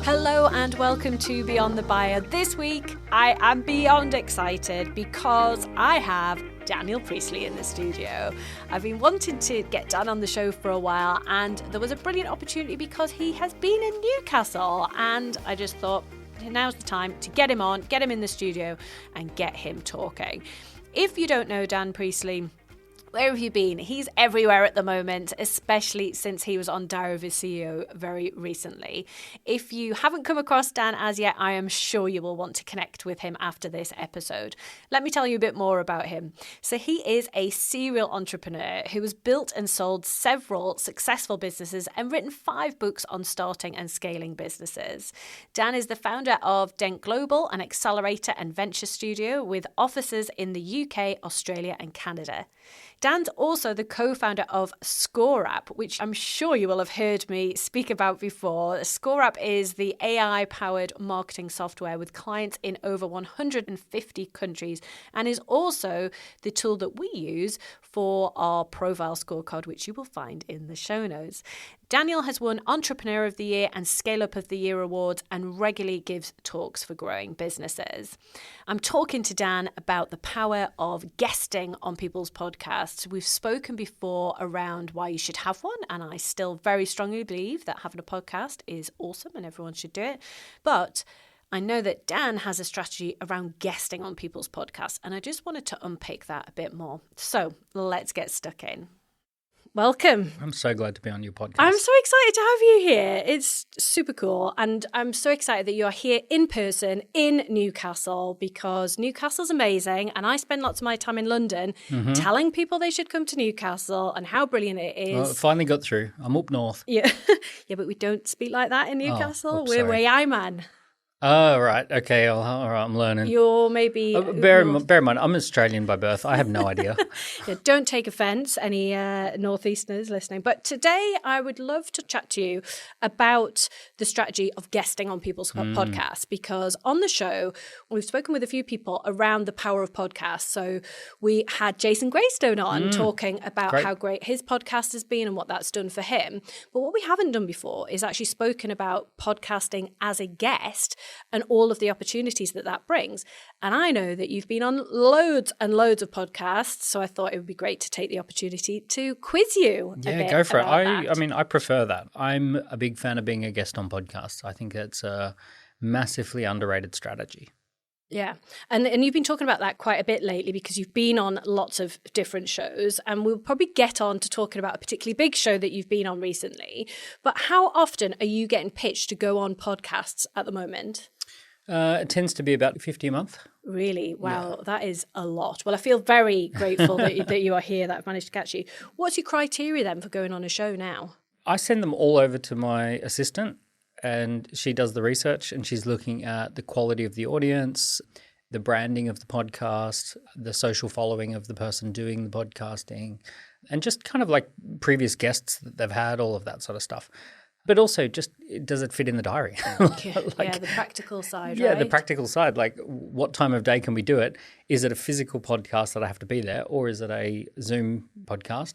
Hello and welcome to Beyond the Buyer. This week, I am beyond excited because I have Daniel Priestley in the studio. I've been wanting to get Dan on the show for a while, and there was a brilliant opportunity because he has been in Newcastle, and I just thought, now's the time to get him on, get him in the studio and get him talking. If you don't know Dan Priestley, where have you been? He's everywhere at the moment, especially since he was on Diary of a CEO very recently. If you haven't come across Dan as yet, I am sure you will want to connect with him after this episode. Let me tell you a bit more about him. So he is a serial entrepreneur who has built and sold several successful businesses and written 5 books on starting and scaling businesses. Dan is the founder of Dent Global, an accelerator and venture studio with offices in the UK, Australia and Canada. Dan's also the co-founder of ScoreApp, which I'm sure you will have heard me speak about before. ScoreApp is the AI-powered marketing software with clients in over 150 countries and is also the tool that we use for our profile scorecard, which you will find in the show notes. Daniel has won Entrepreneur of the Year and Scale Up of the Year awards and regularly gives talks for growing businesses. I'm talking to Dan about the power of guesting on people's podcasts. We've spoken before around why you should have one, and I still very strongly believe that having a podcast is awesome and everyone should do it. But I know that Dan has a strategy around guesting on people's podcasts, and I just wanted to unpick that a bit more. So let's get stuck in. Welcome. I'm so glad to be on your podcast. I'm so excited to have you here. It's super cool. And I'm so excited that you are here in person in Newcastle because Newcastle's amazing. And I spend lots of my time in London telling people they should come to Newcastle and how brilliant it is. Well, it finally got through. I'm up north. Yeah, yeah, but we don't speak like that in Newcastle. Oops, We're sorry. way I man. Oh, right. Okay. All right. I'm learning. You're maybe... Bear in mind, I'm Australian by birth. I have no idea. Yeah, don't take offence, any Northeasterners listening. But today I would love to chat to you about the strategy of guesting on people's podcasts, because on the show, we've spoken with a few people around the power of podcasts. So we had Jason Greystone on talking about how great his podcast has been and what that's done for him. But what we haven't done before is actually spoken about podcasting as a guest and all of the opportunities that that brings. And I know that you've been on loads and loads of podcasts, so I thought it would be great to take the opportunity to quiz you a bit. Go for it. I mean, I prefer that. I'm a big fan of being a guest on podcasts. I think it's a massively underrated strategy. Yeah. And you've been talking about that quite a bit lately because you've been on lots of different shows, and we'll probably get on to talking about a particularly big show that you've been on recently. But how often are you getting pitched to go on podcasts at the moment? It tends to be about 50 a month. Really? Wow, That is a lot. Well, I feel very grateful that you are here, that I've managed to catch you. What's your criteria then for going on a show now? I send them all over to my assistant, and she does the research, and she's looking at the quality of the audience, the branding of the podcast, the social following of the person doing the podcasting, and just kind of like previous guests that they've had, all of that sort of stuff. But also just, does it fit in the diary? The practical side, Yeah, right? the practical side. Like, what time of day can we do it? Is it a physical podcast that I have to be there, or is it a Zoom podcast?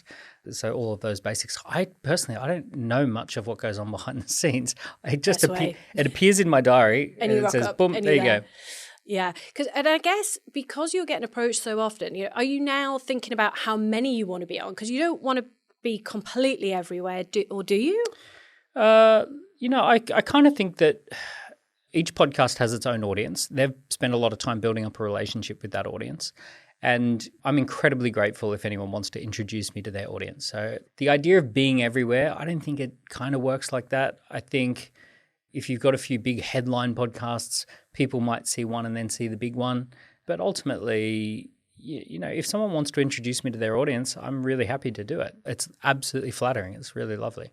So all of those basics. I don't know much of what goes on behind the scenes. It just it appears in my diary and it says, boom, there you go. Yeah, and I guess because you're getting approached so often, are you now thinking about how many you want to be on? Because you don't want to be completely everywhere, do you? I kind of think that each podcast has its own audience. They've spent a lot of time building up a relationship with that audience. And I'm incredibly grateful if anyone wants to introduce me to their audience. So the idea of being everywhere, I don't think it kind of works like that. I think if you've got a few big headline podcasts, people might see one and then see the big one. But ultimately, if someone wants to introduce me to their audience, I'm really happy to do it. It's absolutely flattering. It's really lovely.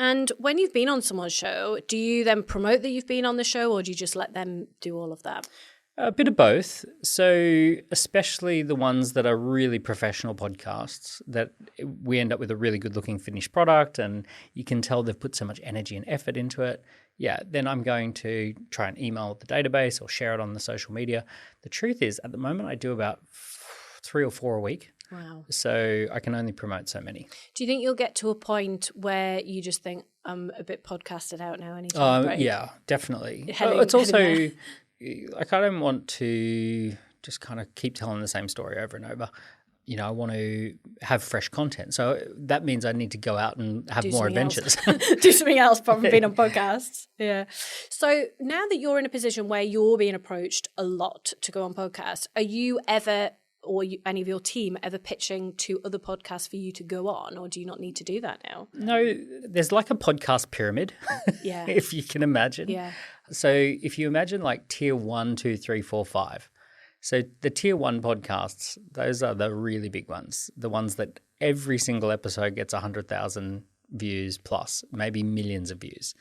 And when you've been on someone's show, do you then promote that you've been on the show, or do you just let them do all of that? A bit of both. So especially the ones that are really professional podcasts that we end up with a really good looking finished product and you can tell they've put so much energy and effort into it. Yeah, then I'm going to try and email the database or share it on the social media. The truth is, at the moment, I do about 3 or 4 a week. Wow. So I can only promote so many. Do you think you'll get to a point where you just think, I'm a bit podcasted out now. I need to have a break. Yeah, definitely. It's also like I don't want to just kind of keep telling the same story over and over. You know, I want to have fresh content. So that means I need to go out and have more adventures. Do something else apart from being on podcasts. Yeah. So now that you're in a position where you're being approached a lot to go on podcasts, are you ever, or any of your team ever pitching to other podcasts for you to go on, or do you not need to do that now? No, there's like a podcast pyramid, if you can imagine. Yeah. So if you imagine like tier 1, 2, 3, 4, 5. So the tier 1 podcasts, those are the really big ones, the ones that every single episode gets 100,000 views plus, maybe millions of views.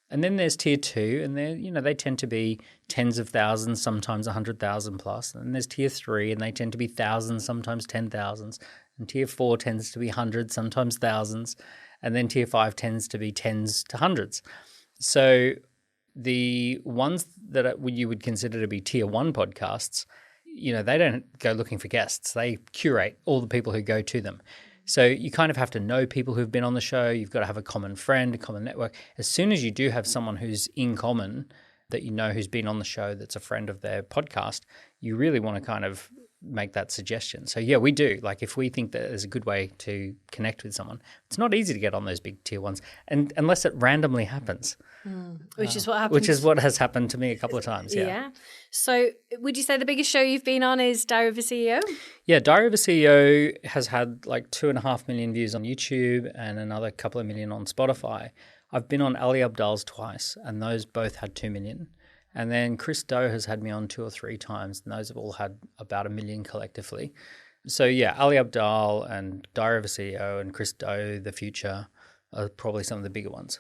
And then there's tier 2, and they tend to be tens of thousands, sometimes 100,000 plus. And there's tier 3, and they tend to be thousands, sometimes 10,000s. And tier 4 tends to be hundreds, sometimes thousands. And then tier 5 tends to be tens to hundreds. So the ones that you would consider to be tier 1 podcasts, they don't go looking for guests. They curate all the people who go to them. So you kind of have to know people who've been on the show. You've got to have a common friend, a common network. As soon as you do have someone who's in common that you know who's been on the show that's a friend of their podcast, you really want to kind of make that suggestion. So yeah, we do. Like if we think that there's a good way to connect with someone, it's not easy to get on those big tier ones, and unless it randomly happens. Which is what happens. Which is what has happened to me a couple of times. Yeah. So would you say the biggest show you've been on is Diary of a CEO? Yeah, Diary of a CEO has had like 2.5 million views on YouTube and another couple of million on Spotify. I've been on Ali Abdaal's twice, and those both had 2 million. And then Chris Do has had me on 2 or 3 times, and those have all had about 1 million collectively. So yeah, Ali Abdaal and Diary of a CEO and Chris Do, The Future, are probably some of the bigger ones.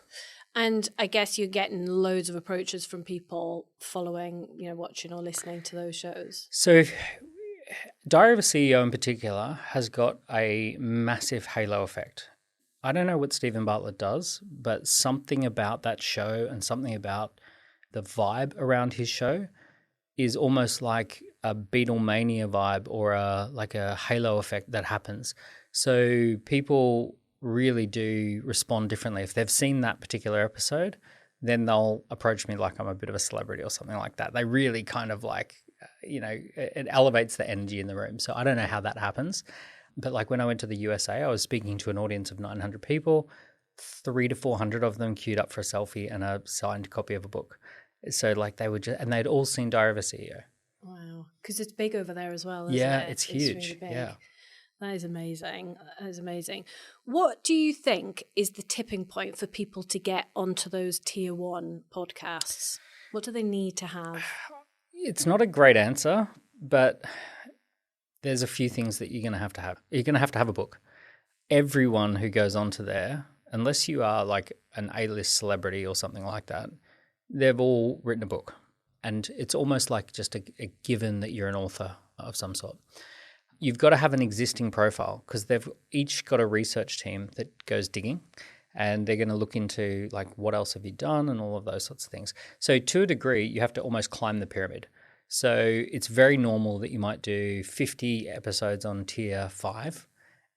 And I guess you're getting loads of approaches from people following, watching or listening to those shows. So Diary of a CEO in particular has got a massive halo effect. I don't know what Steven Bartlett does, but something about that show and something about the vibe around his show is almost like a Beatlemania vibe or like a halo effect that happens. So people really do respond differently. If they've seen that particular episode, then they'll approach me like I'm a bit of a celebrity or something like that. They really kind of like, it elevates the energy in the room. So I don't know how that happens. But like when I went to the USA, I was speaking to an audience of 900 people, 300 to 400 of them queued up for a selfie and a signed copy of a book. So like they would and they'd all seen Diary of a CEO. Wow. Because it's big over there as well, isn't it? It's huge. Really big. Yeah. That is amazing. That is amazing. What do you think is the tipping point for people to get onto those tier 1 podcasts? What do they need to have? It's not a great answer, but there's a few things that you're going to have. You're going to have a book. Everyone who goes onto there, unless you are like an A-list celebrity or something like that, they've all written a book. And it's almost like just a given that you're an author of some sort. You've got to have an existing profile because they've each got a research team that goes digging, and they're going to look into like what else have you done and all of those sorts of things. So to a degree, you have to almost climb the pyramid. So it's very normal that you might do 50 episodes on tier 5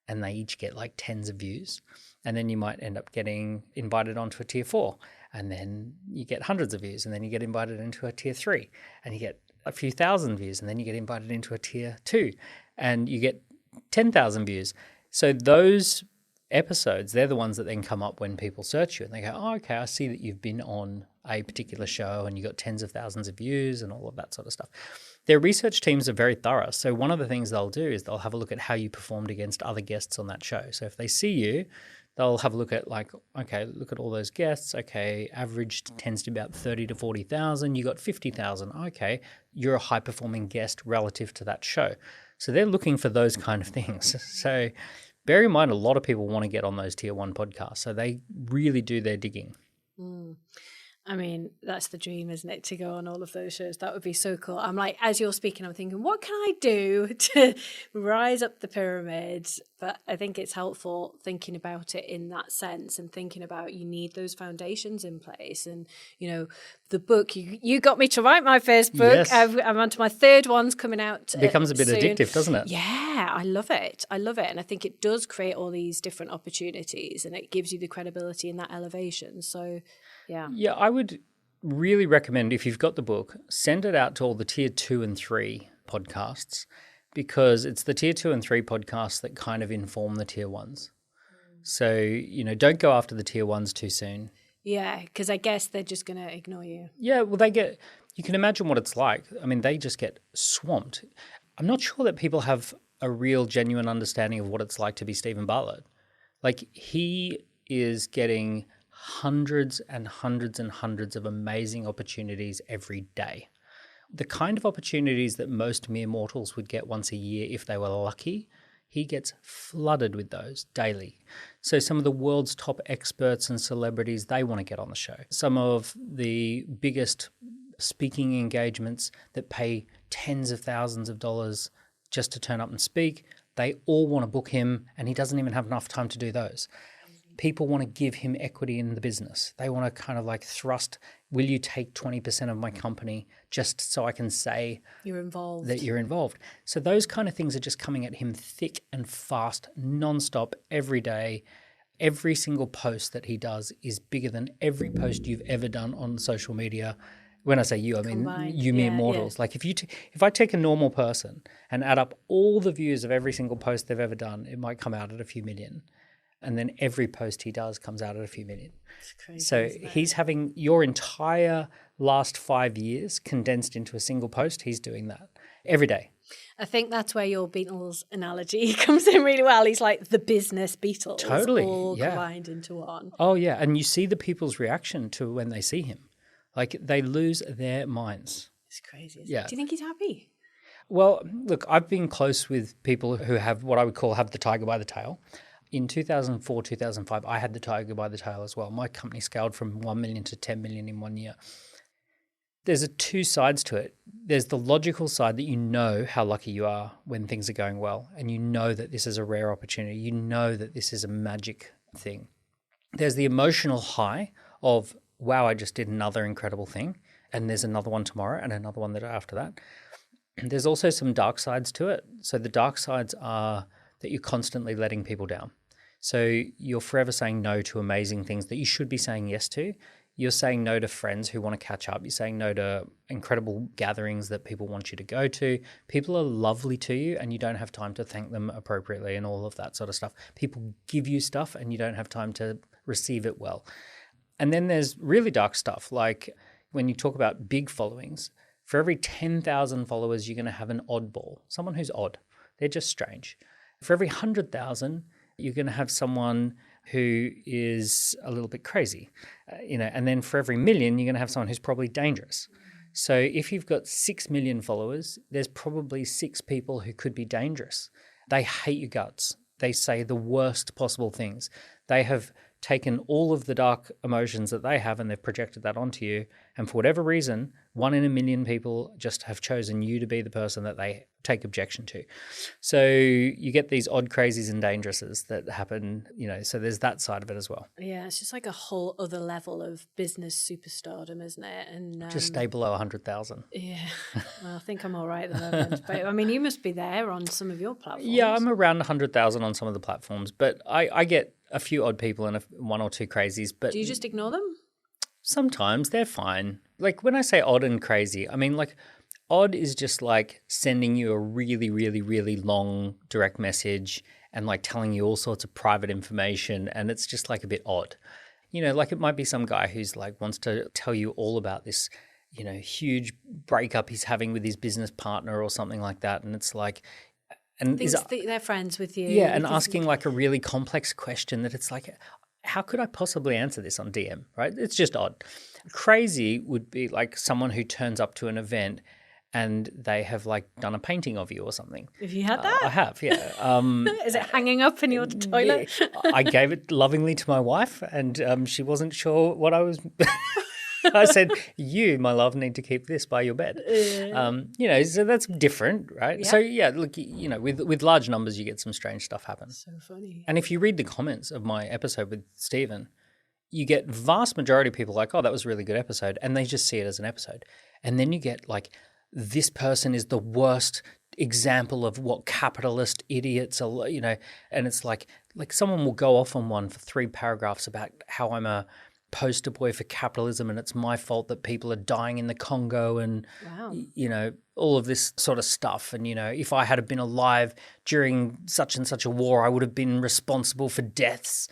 and they each get like tens of views. And then you might end up getting invited onto a tier 4 and then you get hundreds of views, and then you get invited into a tier 3 and you get a few thousand views, and then you get invited into a tier 2 and you get 10,000 views. So those episodes, they're the ones that then come up when people search you and they go, oh, okay, I see that you've been on a particular show and you got tens of thousands of views and all of that sort of stuff. Their research teams are very thorough. So one of the things they'll do is they'll have a look at how you performed against other guests on that show. So if they see you, they'll have a look at like, okay, look at all those guests. Okay, average tends to be about 30 to 40,000. You got 50,000. Okay, you're a high-performing guest relative to that show. So they're looking for those kind of things. So bear in mind, a lot of people want to get on those tier 1 podcasts. So they really do their digging. I mean, that's the dream, isn't it, to go on all of those shows? That would be so cool. I'm like, as you're speaking, I'm thinking, what can I do to rise up the pyramid? But I think it's helpful thinking about it in that sense and thinking about you need those foundations in place. And, you know, the book, you got me to write my first book. Yes. I'm on to my third one's coming out. It becomes a bit soon. addictive, doesn't it? Yeah, I love it. I love it. And I think it does create all these different opportunities and it gives you the credibility in that elevation. So, yeah. Yeah, I would really recommend, if you've got the book, send it out to all the tier 2 and 3 podcasts, because it's the tier 2 and 3 podcasts that kind of inform the tier 1s. So, you know, don't go after the tier 1s too soon. Yeah, because I guess they're just going to ignore you. Yeah, well, you can imagine what it's like. I mean, they just get swamped. I'm not sure that people have a real genuine understanding of what it's like to be Steven Bartlett. Like, he is getting hundreds and hundreds and hundreds of amazing opportunities every day. The kind of opportunities that most mere mortals would get once a year if they were lucky, he gets flooded with those daily. So some of the world's top experts and celebrities, they want to get on the show. Some of the biggest speaking engagements that pay tens of thousands of dollars just to turn up and speak, they all want to book him, and he doesn't even have enough time to do those. People want to give him equity in the business. They want to kind of like thrust, will you take 20% of my company just so I can say you're involved, that you're involved? So those kind of things are just coming at him thick and fast, nonstop, every day. Every single post that he does is bigger than every post you've ever done on social media. When I say you, I mean combined. you mere mortals. Yeah. Like if I take a normal person and add up all the views of every single post they've ever done, it might come out at a few million. And then every post he does comes out at a few million. It's crazy, so he's having your entire last 5 years condensed into a single post. He's doing that every day. I think that's where your Beatles analogy comes in really well. He's like the business Beatles, totally, all combined into one. Oh, yeah. And you see the people's reaction to when they see him. Like, they lose their minds. It's crazy, isn't it? Do you think he's happy? Well, look, I've been close with people who have what I would call have the tiger by the tail. In 2004, 2005, I had the tiger by the tail as well. My company scaled from 1 million to 10 million in 1 year. There's two sides to it. There's the logical side that you know how lucky you are when things are going well, and you know that this is a rare opportunity. You know that this is a magic thing. There's the emotional high of, wow, I just did another incredible thing, and there's another one tomorrow and another one after that. There's also some dark sides to it. So the dark sides are that you're constantly letting people down. So you're forever saying no to amazing things that you should be saying yes to. You're saying no to friends who want to catch up. You're saying no to incredible gatherings that people want you to go to. People are lovely to you and you don't have time to thank them appropriately and all of that sort of stuff. People give you stuff and you don't have time to receive it well. And then there's really dark stuff, like when you talk about big followings, for every 10,000 followers, you're going to have an oddball, someone who's odd. They're just strange. For every 100,000, you're going to have someone who is a little bit crazy, and then for every million, you're going to have someone who's probably dangerous. So if you've got 6 million followers, there's probably 6 people who could be dangerous. They hate your guts. They say the worst possible things. They have taken all of the dark emotions that they have and they've projected that onto you. And for whatever reason, 1 in a million people just have chosen you to be the person that they take objection to. So you get these odd crazies and dangerouses that happen, so there's that side of it as well. Yeah, it's just like a whole other level of business superstardom, isn't it? And just stay below 100,000. Yeah, well, I think I'm all right at the moment. But I mean, you must be there on some of your platforms. Yeah, I'm around 100,000 on some of the platforms, but I get a few odd people and 1 or 2 crazies. But do you just ignore them? Sometimes they're fine. Like when I say odd and crazy, I mean like odd is just like sending you a really, really, really long direct message and like telling you all sorts of private information, and it's just like a bit odd. Like it might be some guy who's like wants to tell you all about this, huge breakup he's having with his business partner or something like that, and it's like, and they're friends with you. Yeah, and asking like a really complex question that it's like, how could I possibly answer this on DM, right? It's just odd. Crazy would be like someone who turns up to an event and they have like done a painting of you or something. Have you had that? I have, yeah. Is it hanging up in your toilet? Yeah. I gave it lovingly to my wife and she wasn't sure what I was I said, you, my love, need to keep this by your bed. So that's different, right? Yeah. So, look, with large numbers, you get some strange stuff happen. So funny. And if you read the comments of my episode with Steven, you get vast majority of people like, oh, that was a really good episode. And they just see it as an episode. And then you get like, this person is the worst example of what capitalist idiots are, and it's like someone will go off on one for 3 paragraphs about how I'm a poster boy for capitalism and it's my fault that people are dying in the Congo and, all of this sort of stuff. And, if I had been alive during such and such a war, I would have been responsible for deaths.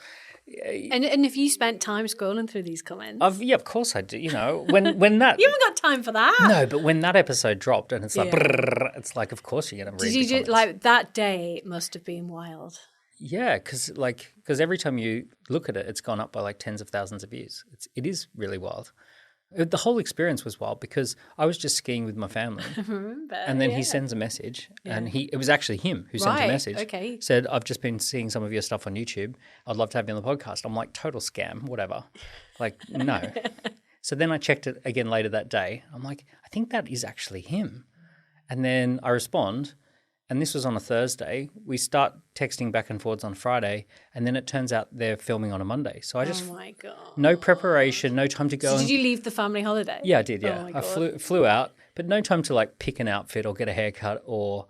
And if you spent time scrolling through these comments? Of course I do. When that you haven't got time for that. No, but when that episode dropped and it's like, brrr, it's like, of course you're going to read the comments. Like that day must have been wild. Yeah, because every time you look at it, it's gone up by like tens of thousands of views. It is really wild. The whole experience was wild because I was just skiing with my family. I remember. And then he sends a message and it was actually him who sent a message. Okay. Said, I've just been seeing some of your stuff on YouTube. I'd love to have you on the podcast. I'm like, total scam, whatever. Like, no. So then I checked it again later that day. I'm like, I think that is actually him. And then I respond. And this was on a Thursday. We start texting back and forwards on Friday, and then it turns out they're filming on a Monday. So I just, oh my God. No preparation, no time to go. So did you leave the family holiday? Yeah, I did. Yeah, Oh I flew out, but no time to like pick an outfit or get a haircut or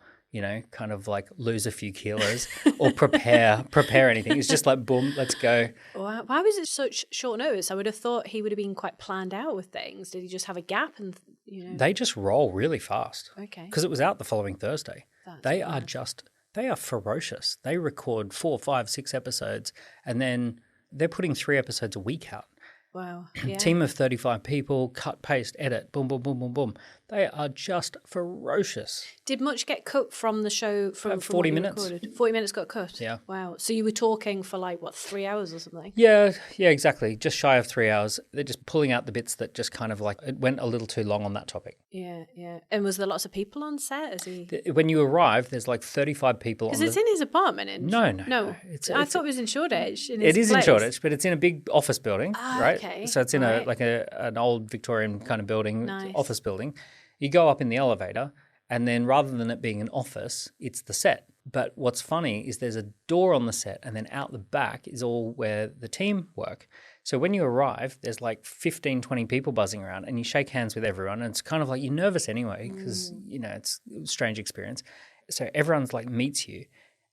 kind of like lose a few kilos or prepare anything. It's just like boom, let's go. Why was it such short notice? I would have thought he would have been quite planned out with things. Did he just have a gap and They just roll really fast. Okay. Because it was out the following Thursday. They are ferocious. They record 4, 5, 6 episodes and then they're putting 3 episodes a week out. Wow. Yeah. Team of 35 people, cut, paste, edit, boom, boom, boom, boom, boom. They are just ferocious. Did much get cut from the show? From 40 minutes. 40 minutes got cut? Yeah. Wow. So you were talking for 3 hours or something? Yeah, exactly. Just shy of 3 hours. They're just pulling out the bits that just kind of it went a little too long on that topic. Yeah. And was there lots of people on set? When you arrive, there's 35 people on Because it's in his apartment? No. I thought it was in Shoreditch. It is in Shoreditch, but it's in a big office building, right? Okay. So it's in an old Victorian kind of building, Nice. office building. You go up in the elevator, and then rather than it being an office, it's the set. But what's funny is there's a door on the set, and then out the back is all where the team work. So when you arrive, there's 15, 20 people buzzing around, and you shake hands with everyone, and it's kind of like you're nervous anyway because, it's a strange experience. So everyone's meets you,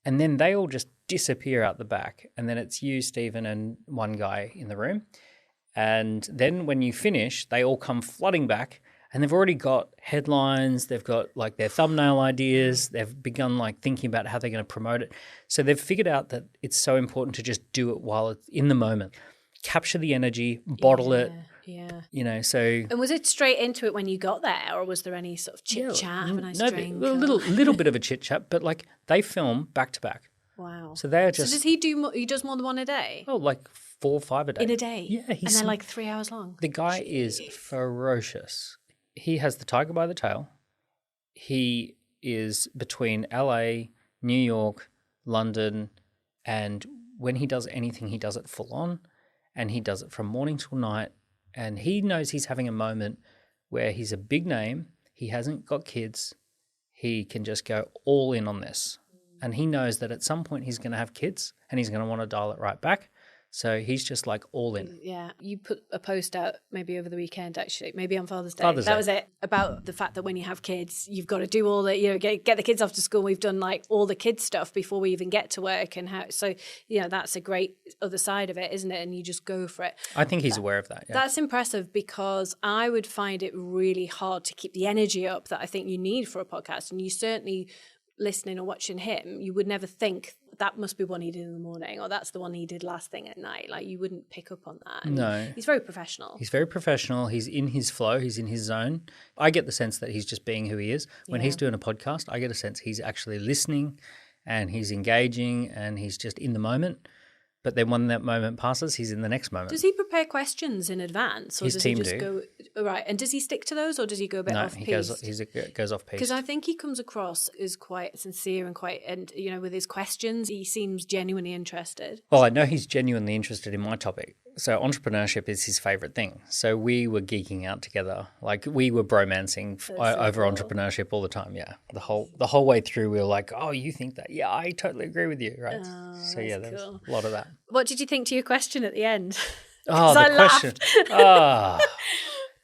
and then they all just disappear out the back, and then it's you, Steven, and one guy in the room. And then when you finish, they all come flooding back, and they've already got headlines. They've got their thumbnail ideas. They've begun thinking about how they're going to promote it. So they've figured out that it's so important to just do it while it's in the moment. Capture the energy, bottle it. Yeah. So. And was it straight into it when you got there, or was there any sort of chit chat? Have a nice drink? A little bit of a chit chat, but they film back to back. Wow. So they're just. So does he do? He does more than one a day? Oh, 4 or 5 a day. In a day? Yeah. And they're 3 hours long? The guy is ferocious. He has the tiger by the tail. He is between LA, New York, London, and when he does anything, he does it full on, and he does it from morning till night, and he knows he's having a moment where he's a big name, he hasn't got kids, he can just go all in on this, and he knows that at some point he's going to have kids, and he's going to want to dial it right back. So he's just all in. Yeah. You put a post out maybe over the weekend, actually, maybe on Father's Day. That was it, about the fact that when you have kids, you've got to do all the, get the kids off to school. We've done all the kids stuff before we even get to work and how. So, that's a great other side of it, isn't it? And you just go for it. I think he's aware of that. Yeah. That's impressive because I would find it really hard to keep the energy up that I think you need for a podcast. And you certainly, listening or watching him, you would never think that must be one he did in the morning or that's the one he did last thing at night. You wouldn't pick up on that. And no. He's very professional. He's very professional. He's in his flow. He's in his zone. I get the sense that he's just being who he is. When he's doing a podcast, I get a sense he's actually listening and he's engaging and he's just in the moment. But then when that moment passes, he's in the next moment. Does he prepare questions in advance? Or His does team he just do. Go, right. And does he stick to those or does he go a bit off piste? He goes off piste. Because I think he comes across as quite sincere and with his questions, he seems genuinely interested. Well, I know he's genuinely interested in my topic. So entrepreneurship is his favorite thing. So we were geeking out together. Like we were bromancing over entrepreneurship all the time. Yeah. The whole way through, we were like, oh, you think that? Yeah, I totally agree with you. Right. So yeah, there's a lot of that. What did you think to your question at the end? Oh, the question.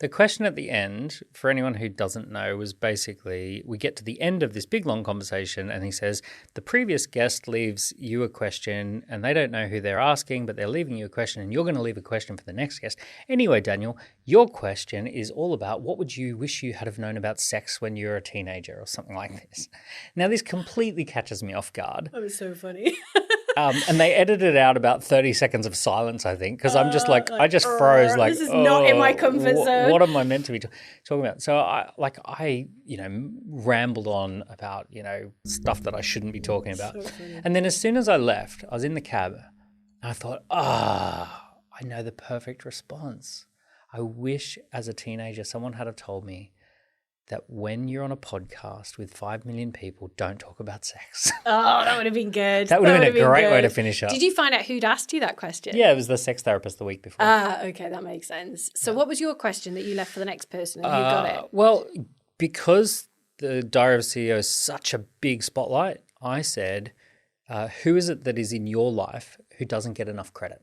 The question at the end, for anyone who doesn't know, was basically we get to the end of this big, long conversation and he says, the previous guest leaves you a question and they don't know who they're asking, but they're leaving you a question and you're going to leave a question for the next guest. Anyway, Daniel, your question is all about what would you wish you had have known about sex when you were a teenager or something like this. Now, this completely catches me off guard. That was so funny. And they edited out about 30 seconds of silence, I think, because I'm just like, I just froze. Like, this is not in my comfort zone. What am I meant to be talking about? So I rambled on about, stuff that I shouldn't be talking about. So and then as soon as I left, I was in the cab and I thought, I know the perfect response. I wish as a teenager someone had have told me that when you're on a podcast with 5 million people, don't talk about sex. Oh, that would have been good. That would have been a great way to finish up. Did you find out who'd asked you that question? Yeah, it was the sex therapist the week before. Okay, that makes sense. So what was your question that you left for the next person and who got it? Well, because the Diary of a CEO is such a big spotlight, I said, who is it that is in your life who doesn't get enough credit?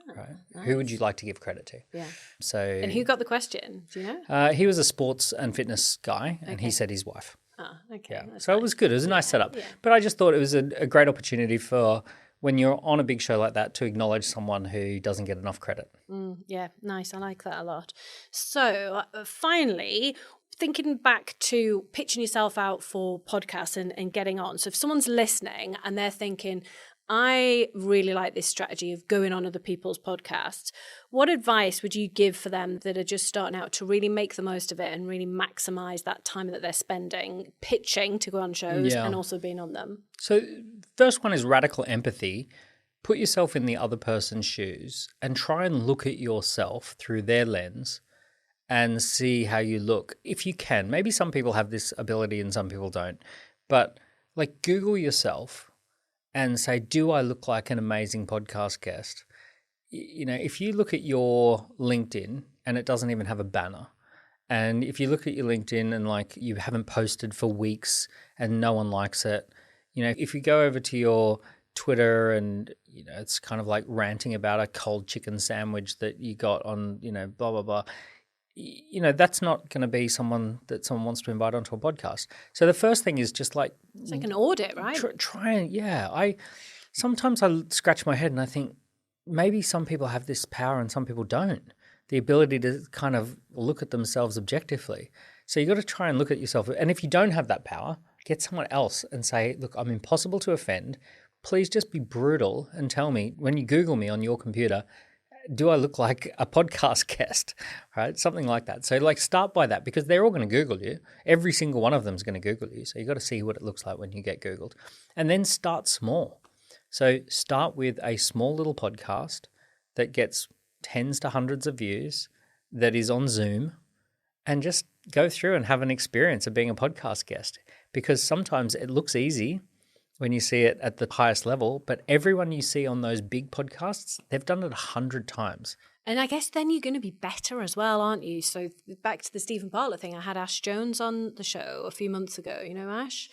Right. Nice. Who would you like to give credit to? Yeah. So. And who got the question? Do you know? He was a sports and fitness guy, and he said his wife. Oh, okay. Yeah. So it was good. It was a nice setup. Yeah. But I just thought it was a great opportunity for when you're on a big show like that to acknowledge someone who doesn't get enough credit. Yeah, nice. I like that a lot. So finally, thinking back to pitching yourself out for podcasts and getting on. So if someone's listening and they're thinking, I really like this strategy of going on other people's podcasts, what advice would you give for them that are just starting out to really make the most of it and really maximize that time that they're spending pitching to go on shows and also being on them? So first one is radical empathy. Put yourself in the other person's shoes and try and look at yourself through their lens and see how you look. If you can, maybe some people have this ability and some people don't, but like Google yourself and say, do I look like an amazing podcast guest? If you look at your LinkedIn and it doesn't even have a banner, and if you look at your LinkedIn and like you haven't posted for weeks and no one likes it, if you go over to your Twitter and, it's kind of like ranting about a cold chicken sandwich that you got on, blah, blah, blah. That's not going to be someone that someone wants to invite onto a podcast. So the first thing is just like... It's like an audit, right? Try and, sometimes I scratch my head and I think maybe some people have this power and some people don't. The ability to kind of look at themselves objectively. So you got to try and look at yourself. And if you don't have that power, get someone else and say, look, I'm impossible to offend. Please just be brutal and tell me, when you Google me on your computer, do I look like a podcast guest, right? Something like that. So like start by that because they're all going to Google you. Every single one of them is going to Google you. So you got to see what it looks like when you get Googled. And then start small. So start with a small little podcast that gets tens to hundreds of views, that is on Zoom, and just go through and have an experience of being a podcast guest. Because sometimes it looks easy when you see it at the highest level, but everyone you see on those big podcasts, they've done it 100 times. And I guess then you're going to be better as well, aren't you? So back to the Steven Bartlett thing, I had Ash Jones on the show a few months ago, Ash,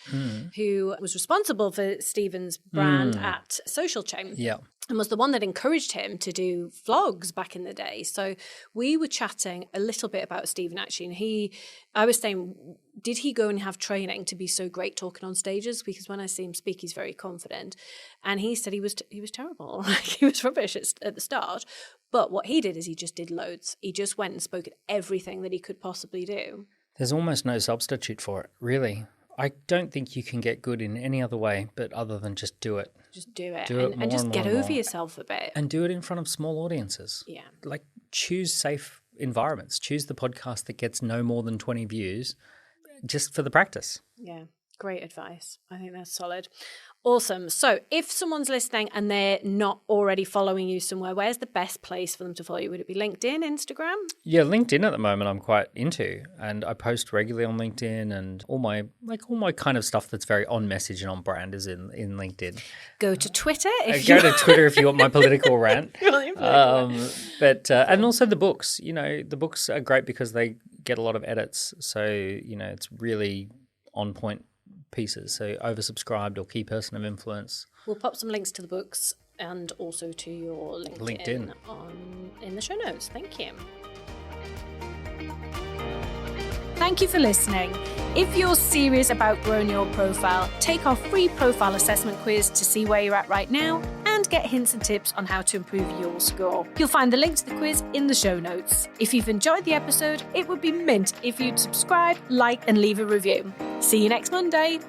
who was responsible for Steven's brand at Social Chain. Yeah. And was the one that encouraged him to do vlogs back in the day. So we were chatting a little bit about Steven actually, and I was saying, did he go and have training to be so great talking on stages? Because when I see him speak, he's very confident. And he said he was terrible. He was rubbish at the start. But what he did is he just did loads. He just went and spoke at everything that he could possibly do. There's almost no substitute for it, really. I don't think you can get good in any other way but other than just do it. Just do it. And just get over yourself a bit. And do it in front of small audiences. Yeah. Like choose safe environments. Choose the podcast that gets no more than 20 views just for the practice. Yeah. Great advice. I think that's solid. Awesome. So if someone's listening and they're not already following you somewhere, where's the best place for them to follow you? Would it be LinkedIn, Instagram? Yeah, LinkedIn at the moment I'm quite into, and I post regularly on LinkedIn, and all my kind of stuff that's very on message and on brand is in LinkedIn. Go to Twitter Go to Twitter if you want my political rant. And also the books. The books are great because they get a lot of edits, so it's really on point pieces, so oversubscribed or key person of influence. We'll pop some links to the books and also to your LinkedIn. In the show notes. Thank you. Thank you for listening. If you're serious about growing your profile, take our free profile assessment quiz to see where you're at right now and get hints and tips on how to improve your score. You'll find the link to the quiz in the show notes. If you've enjoyed the episode, it would be mint if you'd subscribe, like, and leave a review. See you next Monday.